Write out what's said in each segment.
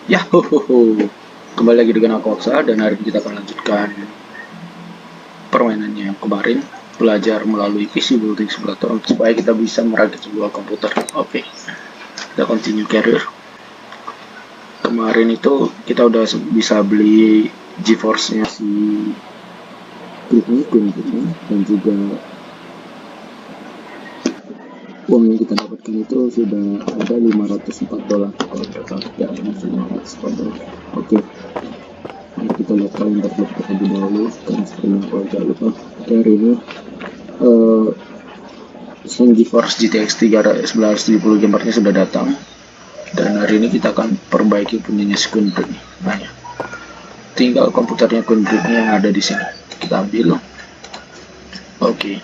Yahoo, kembali lagi dengan aku Aksa, dan hari ini kita akan lanjutkan permainannya yang kemarin, belajar melalui PC Building Simulator supaya kita bisa merakit sebuah komputer. Oke, kita continue career. Kemarin itu kita udah bisa beli GeForce-nya si Gripnya, dan juga uang yang kita dapatkan itu sudah ada $504 kalau total ya, $504. Oke. Mari kita lihat kalender terlebih dahulu, karena sepertinya kalau jangan lupa hari ini GeForce GTX 3970 gambarnya sudah datang, dan hari ini kita akan perbaiki punyanya Screen Brick. Nah, ya. Tinggal komputernya Screen Brick yang ada di sini kita ambil. Oke.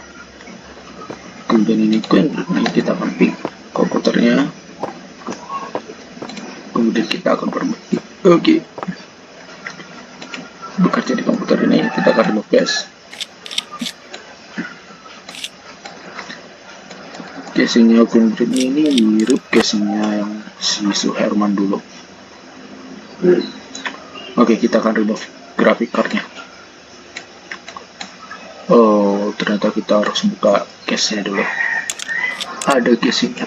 Kemudian ini Screen Brick, kita akan pick komputernya, kemudian kita akan perbaiki. Oke. Bekerja di komputer ini kita akan remove cache. Casingnya Screen Brick ini mirip casingnya yang si Suherman dulu. Oke, kita akan remove graphic cardnya. Oh, ternyata kita harus buka case-nya dulu. Ada casingnya.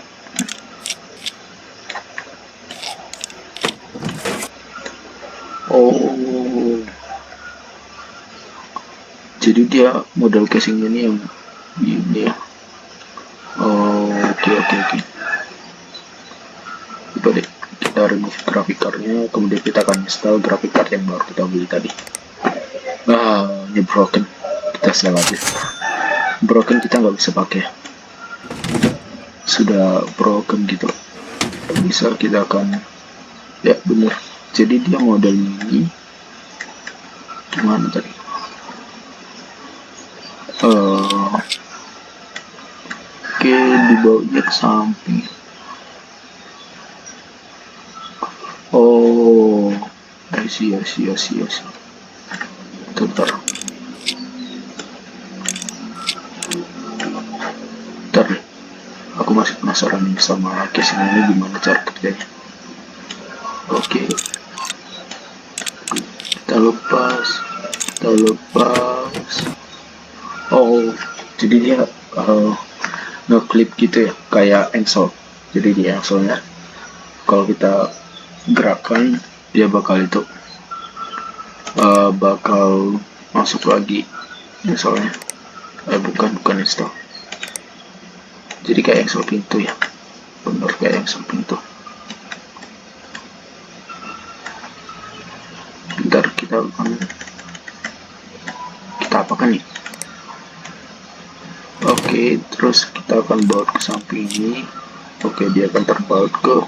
Oh, jadi dia model casingnya ini yang ini ya. Oh, oke. Coba deh kita remove graphic cardnya, kemudian kita akan install graphic card yang baru kita beli tadi. Ini broken. Kita save aja. Broken kita nggak bisa pakai. Sudah broken gitu. Bisa kita akan, ya bener. Jadi dia model ini gimana tadi? Oke, dibawanya ke samping. Oh, I see. Bentar deh, aku masih penasaran nih sama casing ini gimana cara kerjanya. Oke, kita lepas. Oh, jadi dia ngeklip gitu ya, kayak engsel. Jadi di engselnya kalau kita gerakan dia bakal itu bakal masuk lagi engselnya. Bukan install. Jadi kayak engsel pintu ya, bener kayak engsel pintu. Bentar, kita apakan nih? Oke, terus kita akan baut ke samping ini. Oke, dia akan terbaut ke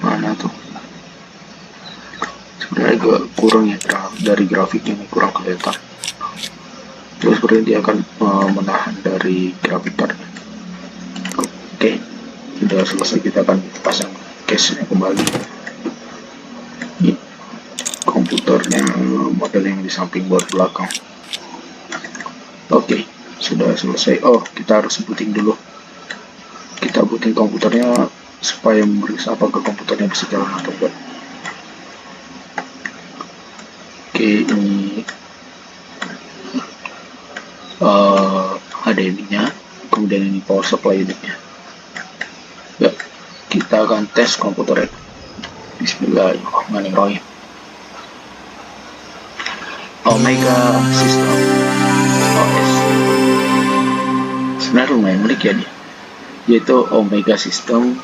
mana tuh? Sebenarnya agak kurang ya, dari grafiknya ini kurang kelihatan. Terus sebenarnya dia akan menahan dari grafik cardnya. Oke, sudah selesai, kita akan pasang case-nya kembali. Ini komputernya model yang di samping board belakang. Oke, sudah selesai. Oh, kita harus booting dulu. Kita booting komputernya supaya memeriksa apakah komputernya bisa jalan atau enggak. Oke, ini HDMI-nya, kemudian ini power supply unitnya. Ya, kita akan tes komputernya. Bismillahirrahmanirrahim. Omega System OS. Sebenarnya lumayan unik ya dia, yaitu Omega System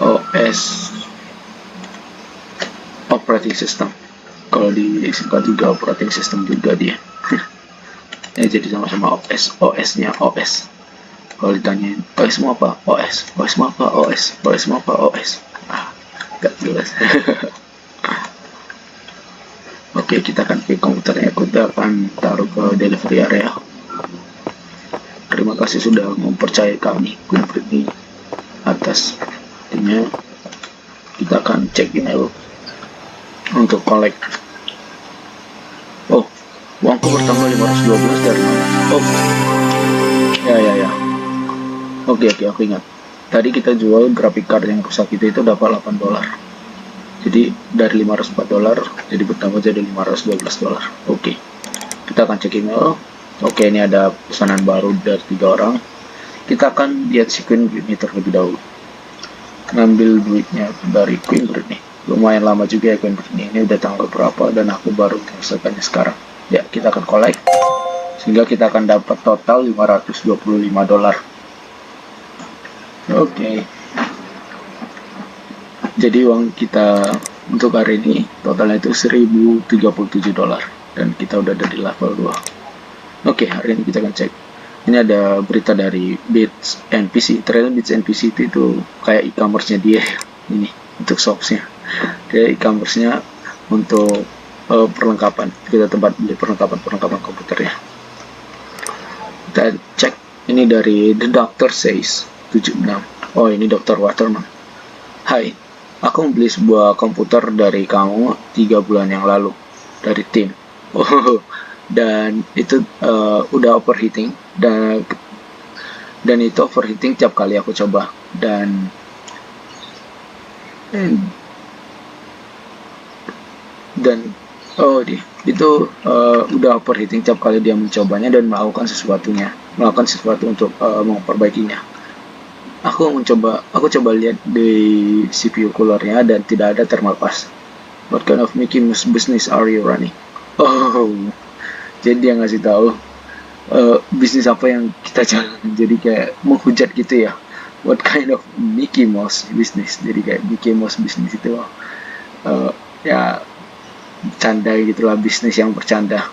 OS Operating System. Kalau disingkat juga operating system juga dia. Ya, jadi sama-sama OS-nya OS. Kalau ditanyain OS mau apa? OS mau apa? OS mau apa? OS. Gak jelas. Oke, kita akan pilih komputernya. Kita akan taruh ke delivery area. Terima kasih sudah mempercayai kami, Britney, atas intinya. Kita akan cek email untuk collect. Oh, uangku bertambah 512 dari mana? Oh, ya. Oke, aku ingat. tadi kita jual graphic card yang rusak itu dapat $8. Jadi dari $504 jadi bertambah jadi $512. Oke, kita akan cek email. Oke, ini ada pesanan baru dari 3 orang. Kita akan lihat si Queen Breed ini terlebih dahulu. Ngambil duitnya dari Queen Breed nih. Lumayan lama juga ya Queen Breed ini udah tanggal berapa dan aku baru menyelesaikannya sekarang. Ya, kita akan collect sehingga kita akan dapat total $525. Oke. Jadi uang kita untuk hari ini totalnya itu $1037 dan kita udah ada di level 2. Oke, hari ini kita akan cek. Ini ada berita dari Bits NPC. Ternyata Bits NPC itu kayak e-commerce-nya dia ini untuk shops-nya. Dia e-commerce-nya untuk perlengkapan. Kita tempat beli perlengkapan komputernya. Kita cek. Ini dari The Doctor Says 76. Oh, ini Dr. Waterman. Hai, aku membeli sebuah komputer dari kamu 3 bulan yang lalu dari tim. Oh, dan itu udah overheating dan itu overheating tiap kali aku coba dan itu udah overheating tiap kali dia mencobanya dan melakukan sesuatu untuk memperbaikinya. Aku coba lihat di CPU coolernya dan tidak ada thermal pass. What kind of Mickey Mouse business are you running? Oh, jadi dia ngasih tahu bisnis apa yang kita jalan. Jadi kayak menghujat gitu ya. What kind of Mickey Mouse business? Jadi kayak Mickey Mouse business itu ya bercanda gitulah, bisnis yang bercanda.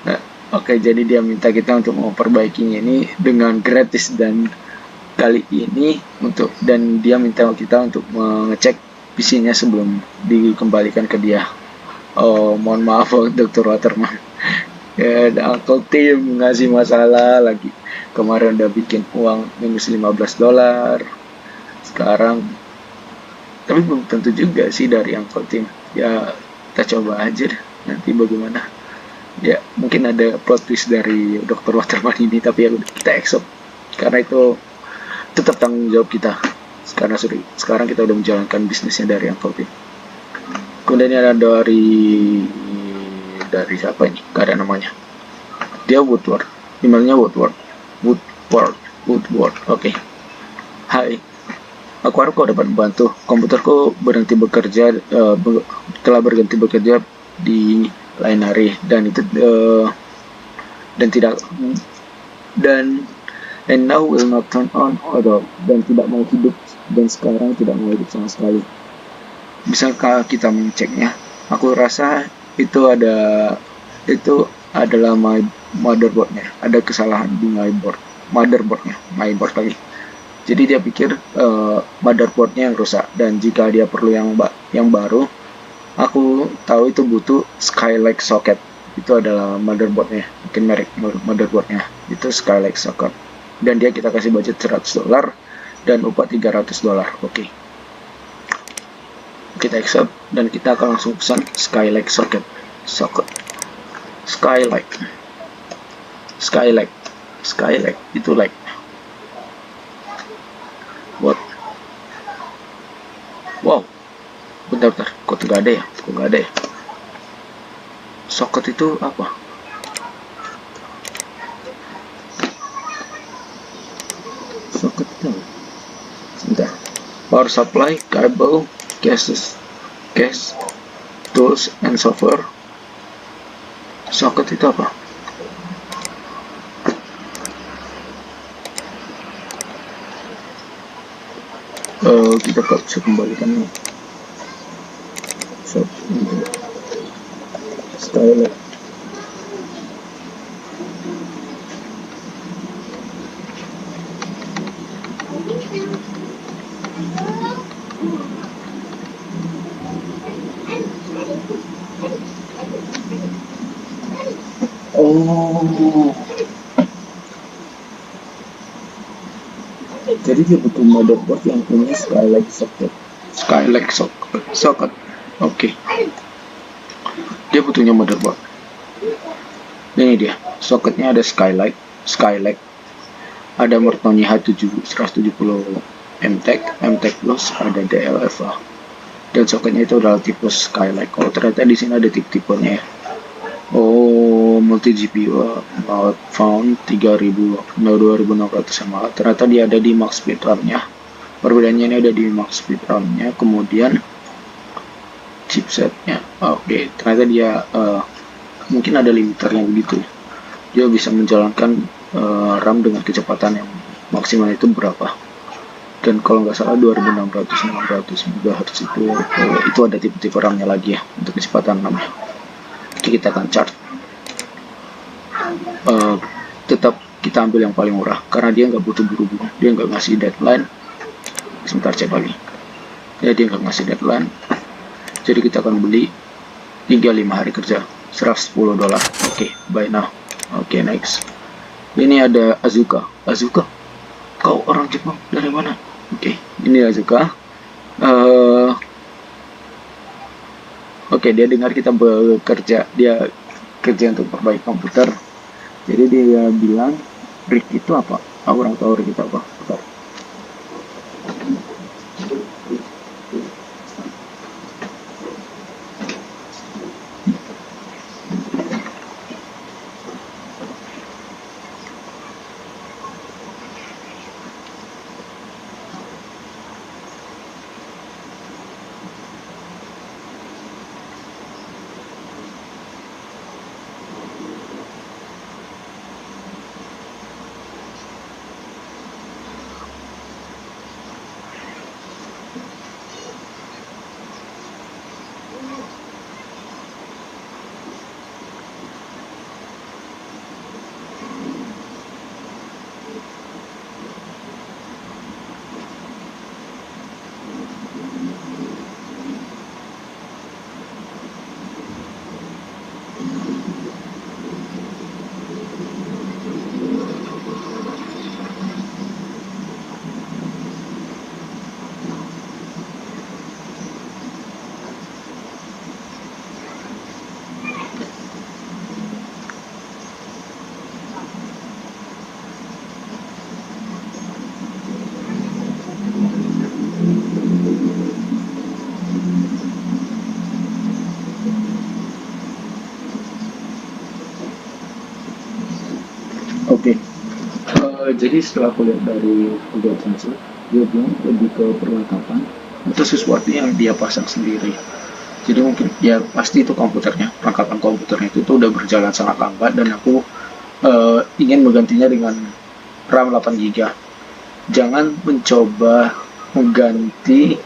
Nah, oke, jadi dia minta kita untuk memperbaikinya ini dengan gratis dan kali ini dan dia minta kita untuk mengecek PC-nya sebelum dikembalikan ke dia. Oh, mohon maaf Dr. Waterman. Ya, Uncle Tim ngasih masalah lagi. Kemarin udah bikin uang minus $15. Sekarang tapi belum tentu juga sih dari Uncle Tim. Ya, kita coba aja deh nanti bagaimana. Ya, mungkin ada plot twist dari Dr. Waterman ini, tapi ya kita accept karena itu tetap tanggung jawab kita. Sekarang kita udah menjalankan bisnisnya dari Uncle Tim. Kemudian ada dari siapa ini? Gak ada namanya. Dia Woodward. Emailnya Woodward. Oke. Hai. Aku harap kau dapat membantu. Komputerku telah berhenti bekerja di lain hari dan and now will not turn on or dan tidak mau hidup dan sekarang tidak mau hidup sama sekali. Bisakah kita mengeceknya? Aku rasa itu adalah motherboardnya. Ada kesalahan di motherboardnya lagi. Jadi dia pikir motherboardnya yang rusak dan jika dia perlu yang baru, aku tahu itu butuh Skylake socket. Itu adalah motherboardnya, mungkin merek motherboardnya itu Skylake socket. Dan kita kasih budget $100 dan upah $300. Oke. Kita accept dan kita akan langsung pesan Skylake socket. Skylake itu like what? Wow, bentar, kok nggak ada ya? Socket itu apa? Socket itu sebentar. Power supply, cable, case, tools, and software. Socket itu apa? Kita bisa kembalikan style. Oh, jadi dia butuh motherboard yang punya Skylake socket. Oke. Dia butuhnya motherboard. Ini dia, socketnya ada Skylake. ada Mertoni H7 170 MTEK, MTEK Plus, ada DLFA, dan soketnya itu adalah tipe Skylake. Oh, ternyata di sini ada tipe-tipenya ya. Oh, multi GPU not found 2600 mAh. Ternyata dia ada di max speed RAM-nya. Perbedaannya ini ada di max speed RAM-nya, kemudian chipsetnya. Oke, ternyata dia mungkin ada limiternya begitu. Dia bisa menjalankan RAM dengan kecepatan yang maksimal itu berapa? Dan kalau nggak salah 2600 MHz itu ada tipe-tipe RAM-nya lagi ya untuk kecepatan RAM-nya. Oke, kita akan chart. Tetap kita ambil yang paling murah karena dia nggak butuh buru-buru, dia nggak ngasih deadline. Sebentar cek lagi ya, dia nggak ngasih deadline, jadi kita akan beli 35 hari kerja $110. Oke, buy now. Oke, next. Ini ada Azuka. Kau orang Jepang dari mana? Oke, ini Azuka. Oke, dia dengar kita bekerja, dia kerja untuk perbaiki komputer. Jadi dia bilang, Rick itu apa? Aku kurang tahu Rick itu apa. Bentar. Oke, jadi setelah aku lihat dari Google Translate, dia bilang lebih ke perlengkapan atau sesuatu yang dia pasang sendiri. Jadi mungkin ya pasti itu komputernya, perlengkapan komputernya itu udah berjalan sangat lambat, dan aku ingin menggantinya dengan RAM 8 GB. Jangan mencoba mengganti,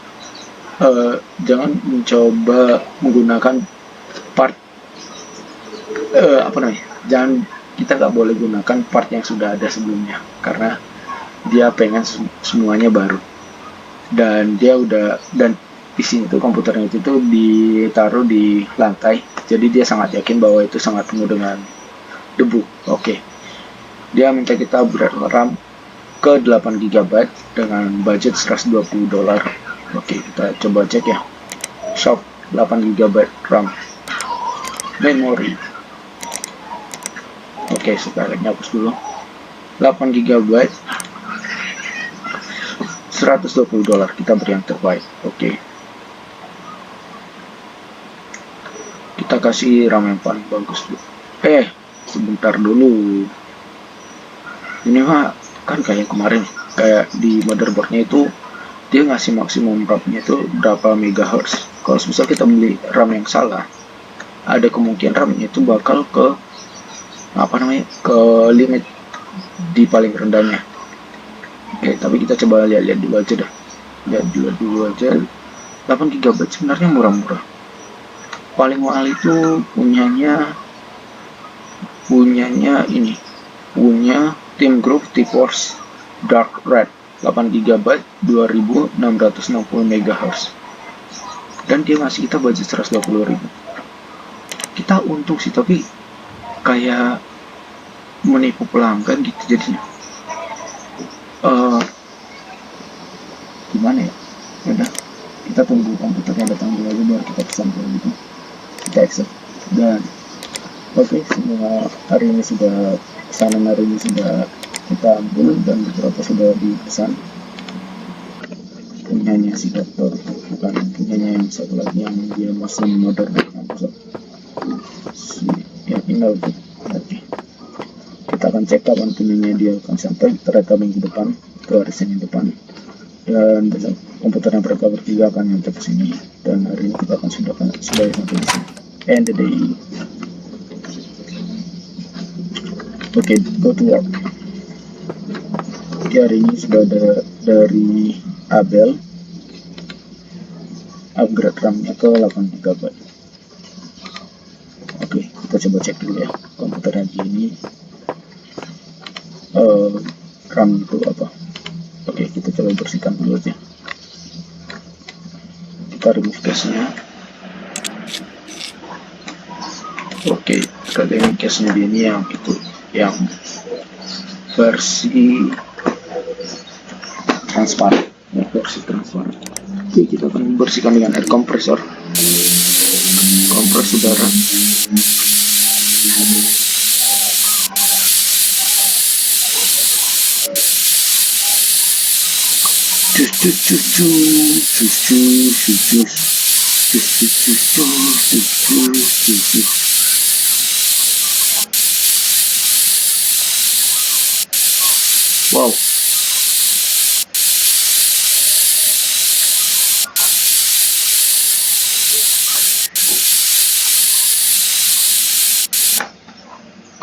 jangan mencoba menggunakan part apa namanya? Jangan, kita nggak boleh gunakan part yang sudah ada sebelumnya karena dia pengen semuanya baru, dan dia udah, dan di sini tuh komputernya itu tuh ditaruh di lantai, jadi dia sangat yakin bahwa itu sangat penuh dengan debu. Oke, dia minta kita upgrade RAM ke 8 GB dengan budget $120. Oke, kita coba cek ya, shop 8 GB RAM memory. Oke, sekarang hapus dulu. 8 GB $120, kita beri yang terbaik. Oke, kita kasih RAM yang paling bagus dulu. Sebentar dulu, ini mah kan kayak kemarin, kayak di motherboardnya itu dia ngasih maksimum RAM-nya itu berapa megahertz. Kalau misal kita beli RAM yang salah, ada kemungkinan RAM-nya itu bakal ke ke limit di paling rendahnya. Oke, tapi kita coba lihat dulu aja dah. Lihat dulu aja. 8 GB sebenarnya murah-murah. Paling mahal itu punya ini. Punya Team Group T-Force Dark Red 8 GB 2660 MHz. Dan dia ngasih kita budget 120.000. Kita untung sih, tapi kayak menipu pelanggan gitu jadinya. Gimana ya? Udah, kita tunggu komputernya datang dulu aja baru kita pesan kayak gitu. Kita accept. Dan oke, semua hari ini sudah pesanan hari ini sudah kita ambil dan beberapa sudah dipesan punyanya si dokter, bukan punyanya yang satu lagi yang dia masih modern yang tinggal tuh. Oke, kita akan cek kapan punyanya dia akan sampai, ternyata minggu depan ke hari Senin depan, dan besok komputernya mereka bertiga akan nyampe ke sini, dan hari ini kita akan sudah sampai di sini. And the day. Oke, go to work. Oke, hari ini sudah ada dari Abel upgrade RAM-nya ke 8 GB. Oke, kita coba cek dulu ya komputernya gini. RAM itu apa? Oke, kita coba bersihkan dulu aja. Kita remove cache-nya. Oke, kali ini cache-nya ini yang itu, yang versi transparan, ya, versi transparan. Oke, kita akan bersihkan dengan air kompresor, kompres udara. Wow.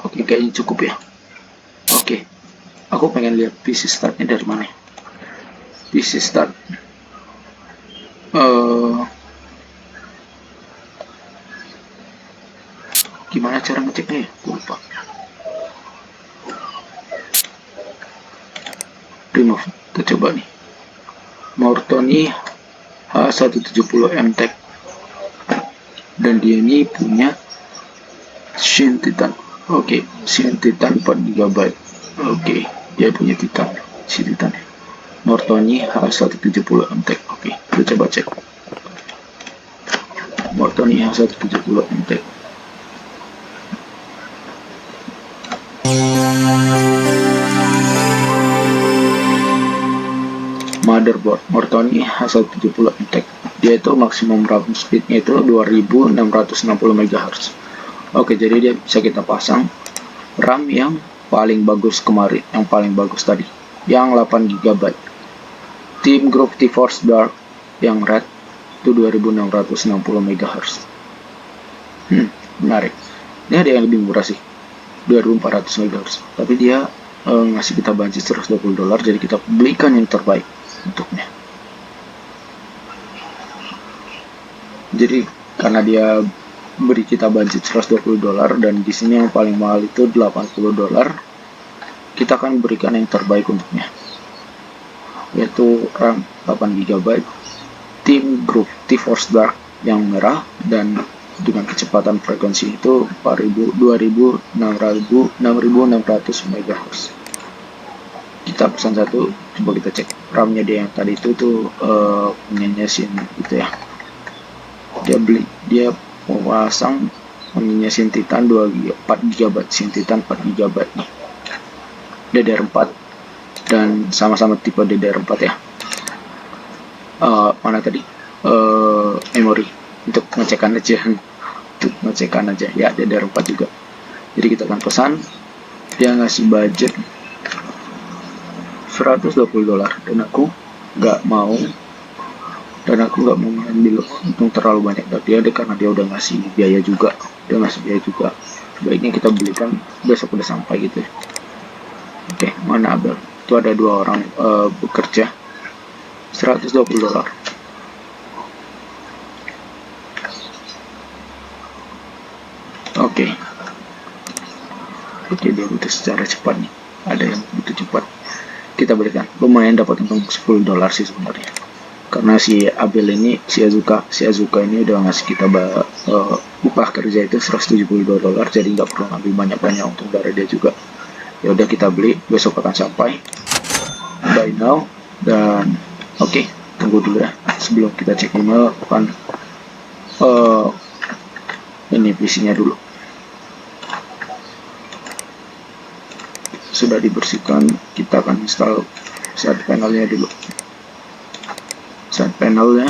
Oke, kayaknya cukup ya. Oke, aku pengen lihat PC startnya dari mana. PC start. Gimana cara ngeceknya ya? Gue lupa. Remove. Kita coba nih. Mortoni H170 MTech. Dan dia ini punya Shin Titan. Oke, Shin Titan 4 GB. Oke, dia punya Titan, si Titan. Mortoni H170 MTech. Oke, kita coba cek. Mortoni H170 MTech. Motherboard Mortoni H170 MTech. Dia itu maksimum RAM speednya itu 2660 MHz. Oke, jadi dia bisa kita pasang RAM yang paling bagus kemarin, yang paling bagus tadi, yang 8 GB. Team Group T-Force Dark yang red itu 2660 MHz. Menarik. Ini ada yang lebih murah sih, 2400 MHz. Tapi dia ngasih kita budget $120, jadi kita belikan yang terbaik untuknya. Jadi karena dia beri kita budget $120 dan di sini yang paling mahal itu $80, kita akan berikan yang terbaik untuknya, yaitu RAM 8 GB, Team Group T-Force Dark yang merah, dan dengan kecepatan frekuensi itu 2600 MHz. Kita pesan satu, coba kita cek RAM-nya dia yang tadi itu tuh punyanya Shin gitu ya. Dia pasang punyanya Shin Titan 4 GB, Shin Titan 4 GB nih, DDR4, dan sama-sama tipe DDR4 ya. Mana tadi memori untuk ngecekan aja, ya DDR4 juga. Jadi kita akan pesan, dia ngasih budget $120 dan aku nggak mau mengambil untung terlalu banyak dari dia karena dia udah ngasih biaya juga, sebaiknya kita belikan besok udah sampai gitu ya. Oke, mana Abel? Itu ada 2 orang bekerja, $120. Oke, dia butuh secara cepat nih, ada yang butuh cepat, kita berikan. Lumayan dapat untung $10 sih sebenarnya, karena si Abel ini, si Azuka ini udah ngasih kita upah kerja itu $172, jadi nggak perlu ngambil banyak untung dari dia juga. Ya udah, kita beli, besok akan sampai, buy now. Dan oke, tunggu dulu ya sebelum kita cek email, kan ini PC-nya dulu. sudah dibersihkan, kita akan install side panelnya dulu. Side panelnya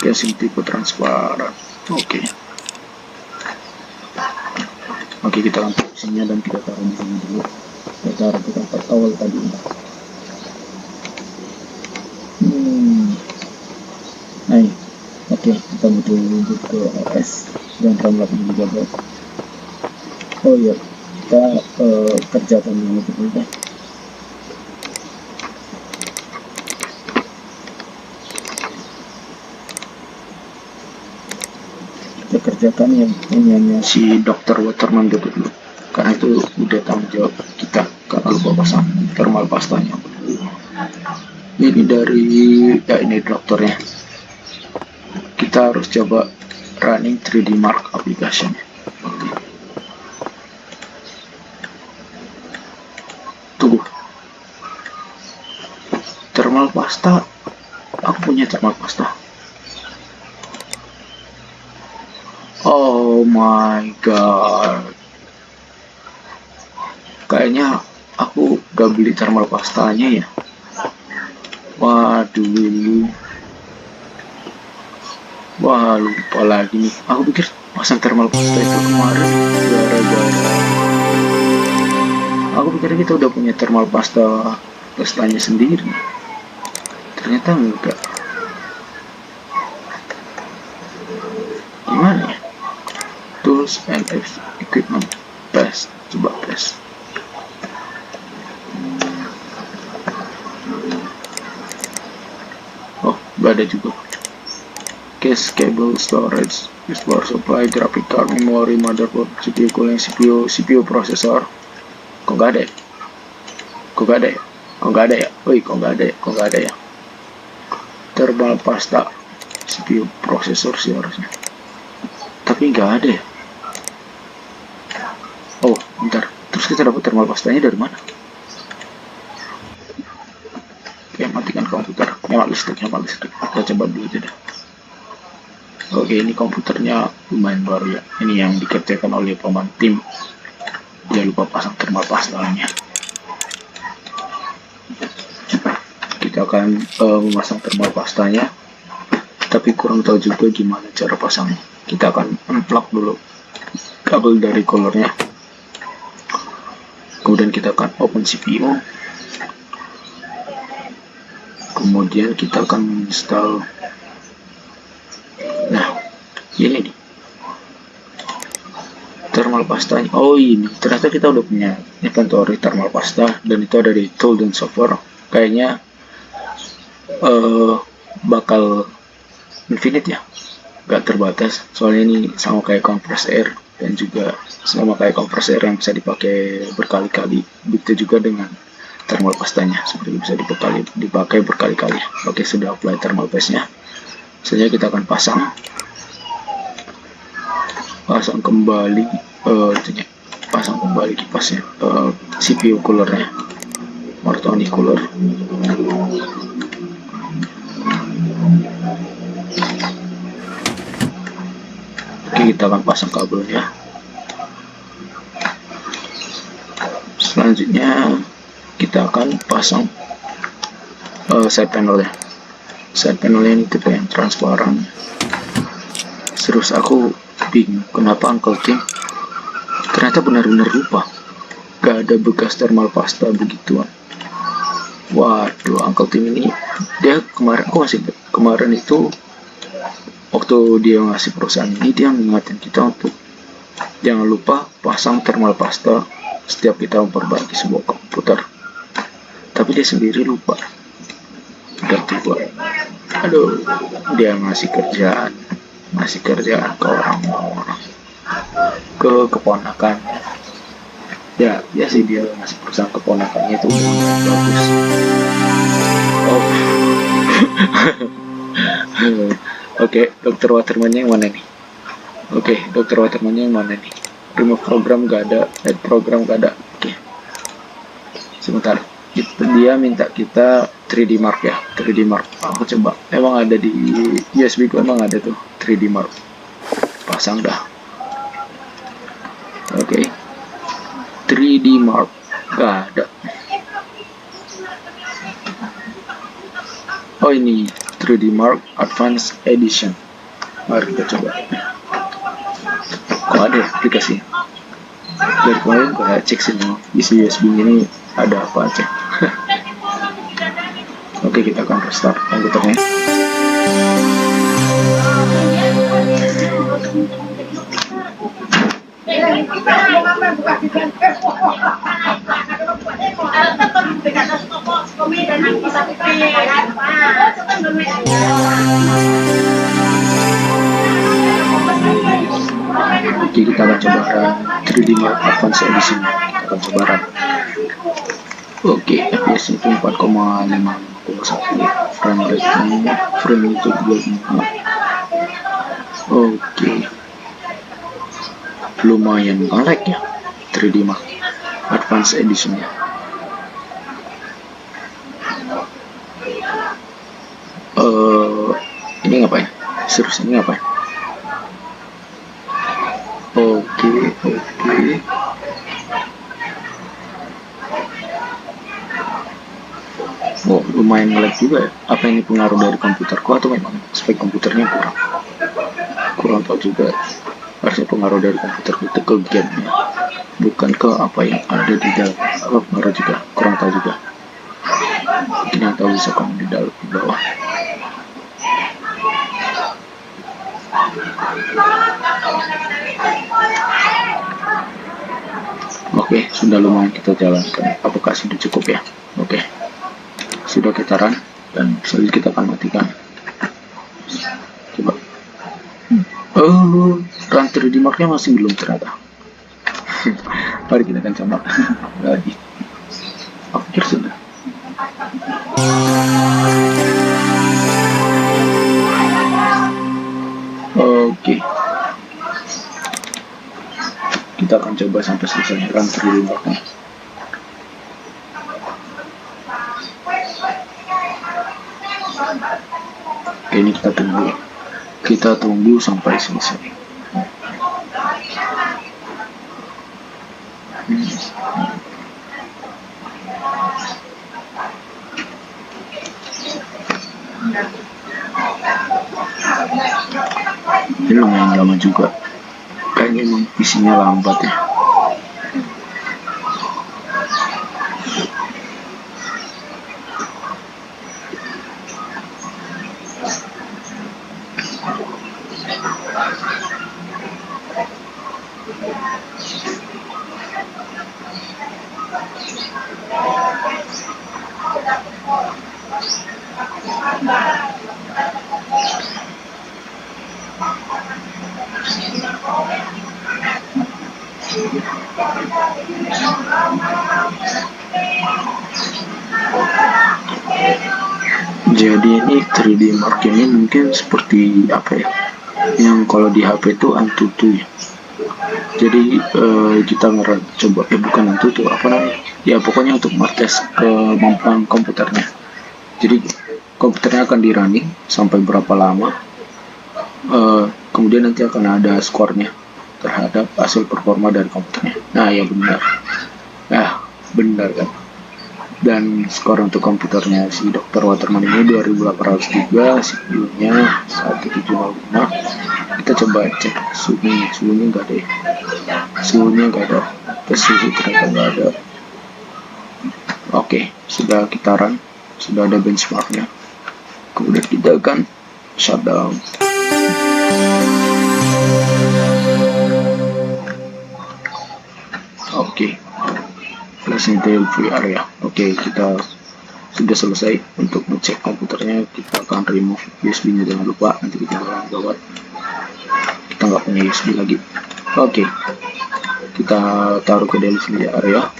casing tipe transparan. Oke, kita angkat isinya dan kita taruh di sini dulu. Kita taruh ke tempat awal tadi. Oke, kita butuh lanjut ke OS dan RAM 8 GB. Oh iya, kita kerjakan yang itu dulu. Kita kerjakan yang punyanya si Dr. Waterman dulu, karena itu udah tanggung jawab kita karena lupa pasang thermal pastanya. Ini dari ini dokternya. Kita harus coba running 3D Mark application. Tunggu, thermal pasta, aku punya thermal pasta. Oh my god, kayaknya aku gak beli thermal pastanya ya. Waduh, wah lupa lagi nih. Aku pikir pasang thermal pasta itu kemarin gara-gara aku pikir kita udah punya thermal pastanya sendiri. Ternyata enggak. Gimana ya? Tools and equipment, paste, coba paste. Oh, gak ada juga. Case, cable, storage, power supply, graphic card, memory, motherboard, CPU cooling, CPU processor. Kok gak ada ya? Kok gak ada ya? Woi, kok gak ada ya? Thermal pasta, CPU processor sih harusnya. Tapi nggak ada ya? Oh, bentar. Terus kita dapat thermal pastanya dari mana? Oke, matikan komputer. Hemat listrik. Kita coba dulu aja deh. Oke, ini komputernya lumayan baru ya. Ini yang dikerjakan oleh paman tim. Dia lupa pasang thermal pastanya. Kita akan memasang thermal pastanya, tapi kurang tahu juga gimana cara pasangnya. Kita akan unplug dulu kabel dari colornya. Kemudian kita akan open CPU. Kemudian kita akan install. Nah, ini nih thermal pastanya. Oh, ini ternyata kita udah punya inventory thermal pasta dan itu ada di tool dan software. Kayaknya bakal infinite ya, gak terbatas. Soalnya ini sama kayak compressed air dan juga sama kayak compressed air yang bisa dipakai berkali-kali. Begitu juga dengan thermal pastanya, seperti bisa dipakai berkali-kali. Oke, sudah apply thermal paste-nya. Selanjutnya kita akan pasang kembali kipasnya, CPU coolernya, Martoni cooler. Oke, kita akan pasang kabelnya. Selanjutnya kita akan pasang side panelnya. Side panelnya ini tipe yang transparan. Terus aku bingung kenapa Uncle Tim ternyata benar-benar lupa, gak ada bekas thermal pasta begituan. Waduh, Uncle Tim ini dia kemarin itu waktu dia ngasih perusahaan ini, dia ngingetin kita untuk jangan lupa pasang thermal pasta setiap kita memperbaiki sebuah komputer. Tapi dia sendiri lupa. Udah tua. Aduh, dia ngasih kerjaan ke orang-orang, ke keponakan. Ya sih, dia ngasih perusahaan keponakannya itu bagus. Oh. Oke, Dr. Waterman-nya yang mana nih? Oke, Dr. Waterman-nya yang mana nih? Remove program gak ada, add program gak ada. Oke, sebentar. Dia minta kita 3D Mark ya, 3D Mark. Aku coba. Emang ada di USB ku, emang ada tuh 3D Mark. Pasang dah. Oke. 3D Mark nggak ada. Oh ini 3D Mark Advanced Edition. Mari kita coba. Kok ada aplikasi? Dari kemarin gue cek semua isi USB ini ada apa aja. Oke, kita akan restart komputernya. Oke, kita akan coba run 3D Mark Advanced Edition. Kita akan coba run. Oke, FPS itu 4,5,1 frame rate-nya, frame itu 25. Oke, lumayan nge-lag ya 3D Mark Advanced Edition nya. Ini ngapain? Serius ini ngapain? Oke. Oh, lumayan nge-lag juga ya. Apa ini pengaruh dari komputerku atau memang spek komputernya kurang tahu juga. Harusnya pengaruh dari komputerku itu ke gamenya, bukan ke apa yang ada di dalam. Apa pengaruh juga, kurang tahu juga. Mungkin yang tahu bisa komen di bawah. Oke, sudah lumayan kita jalankan. Apakah sudah cukup ya? Oke, sudah kita run dan selanjutnya kita akan matikan. Coba. Run 3D Mark-nya masih belum ternyata. Mari kita akan coba lagi. Akhir sudah. Oke. Kita akan coba sampai selesai run 3D Mark-nya. Oke, ini kita tunggu sampai selesai. Ini lumayan lama juga, kayaknya emang isinya lambat ya. Jadi ini 3D Mark ini mungkin seperti apa ya, yang kalau di HP itu Antutu ya. Jadi kita coba bukan Antutu, apa namanya ya, pokoknya untuk ngetes kemampuan komputernya. Jadi komputernya akan di running sampai berapa lama, kemudian nanti akan ada skornya terhadap hasil performa dari komputernya. Nah ya benar kan. Dan skor untuk komputernya si Dr. Waterman ini 2803, CPU-nya 1705. Kita coba cek suhunya enggak deh. Suhunya enggak ada. Suhu ternyata enggak ada. Oke, sudah kita run, sudah ada benchmarknya. Kemudian kita akan shutdown. Oke. Flashing free area. Oke, kita sudah selesai untuk ngecek komputernya. Kita akan remove USB-nya, jangan lupa, nanti kita akan gawat kita nggak punya USB lagi. Oke, kita taruh ke delivery area.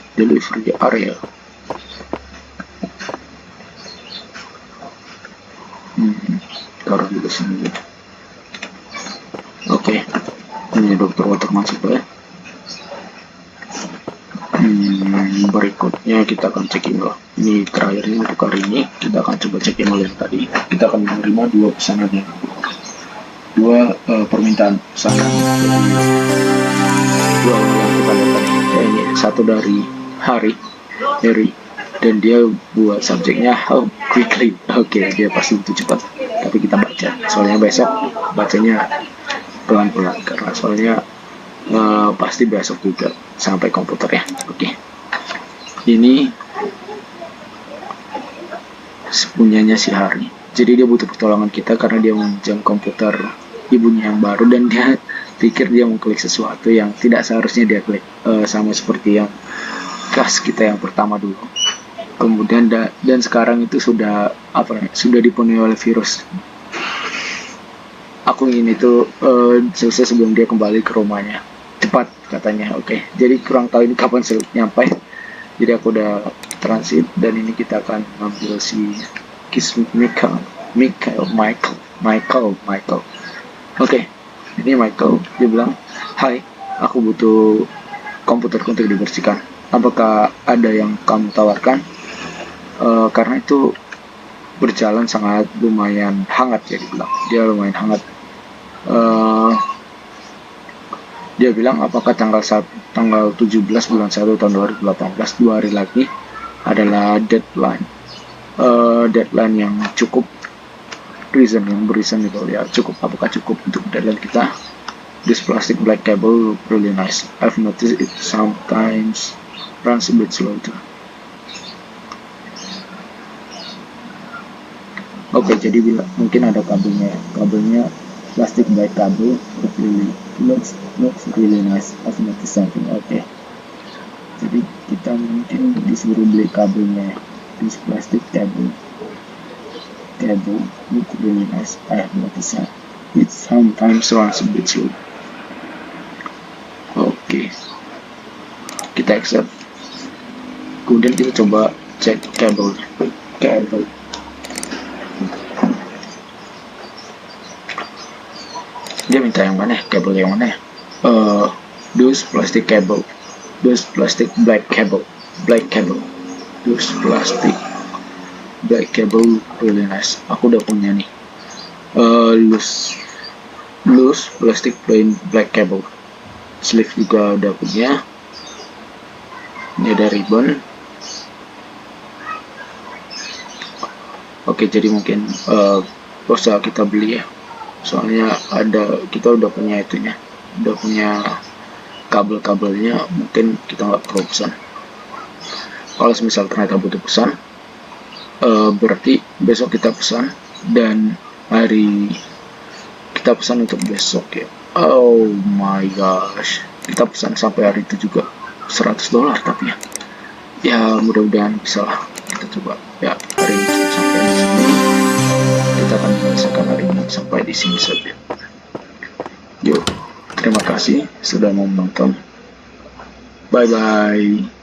Taruh di sini. Oke, ini Dr. Waterman ya. Berikutnya kita akan cek email. Ini terakhirnya untuk hari ini. Kita akan coba cek email yang tadi. Kita akan menerima dua permintaan pesanan. Jadi dua yang kita lihat tadi. Ini satu dari Harry, dan dia buat subjeknya how quickly. Oke, dia pasti butuh cepat, tapi kita baca. Soalnya besok bacanya pelan-pelan karena soalnya pasti besok juga sampai komputer ya. Oke, ini punyanya si Harry. Jadi dia butuh pertolongan kita karena dia meminjam komputer ibunya yang baru, dan dia pikir dia mengklik sesuatu yang tidak seharusnya dia klik, sama seperti yang kas kita yang pertama dulu. Kemudian dan sekarang itu sudah sudah dipenuhi oleh virus. Aku ingin itu selesai sebelum dia kembali ke rumahnya. Cepat katanya. Oke. Jadi kurang tahu ini kapan nyampe. Jadi aku udah transit, dan ini kita akan ambil si Michael. Oke. Ini Michael, dia bilang, "Hai, aku butuh komputerku untuk dibersihkan. Apakah ada yang kamu tawarkan?" Karena itu berjalan sangat lumayan hangat ya, dia lumayan hangat. Dia bilang, apakah tanggal 17 bulan 1 tahun 2018, 2 hari lagi adalah deadline yang cukup reason itu ya, cukup. Apakah cukup untuk deadline kita? This plastic black cable look really nice. I've noticed it sometimes runs a bit slow too. Oke, jadi mungkin ada kabelnya plastic black cable looks really nice. I've noticed something. Oke. Jadi kita mungkin disuruh beli kabelnya. This plastic cable look really nice. I have noticed that it sometimes runs a bit slow. Oke. Kita accept. Kemudian kita coba cek kabel. Dia minta yang mana? Kabel yang mana? Those plastic black cable. Those plastic black cable really nice. Aku udah punya nih. Loose plastic plain black cable. Sleeve juga udah punya. Ini ada ribbon. Oke, jadi mungkin bisa kita beli ya. Soalnya kita udah punya itunya, udah punya kabel-kabelnya, mungkin kita nggak perlu pesan. Kalau misal ternyata butuh pesan, berarti besok kita pesan, dan hari kita pesan untuk besok ya. Oh my gosh, kita pesan sampai hari itu juga $100 tapi ya mudah-mudahan bisa lah. Kita coba ya, hari ini sampai di sini. Kita akan menyelesaikan hari ini sampai di sini saja. Yuk, terima kasih sudah menonton. Bye bye.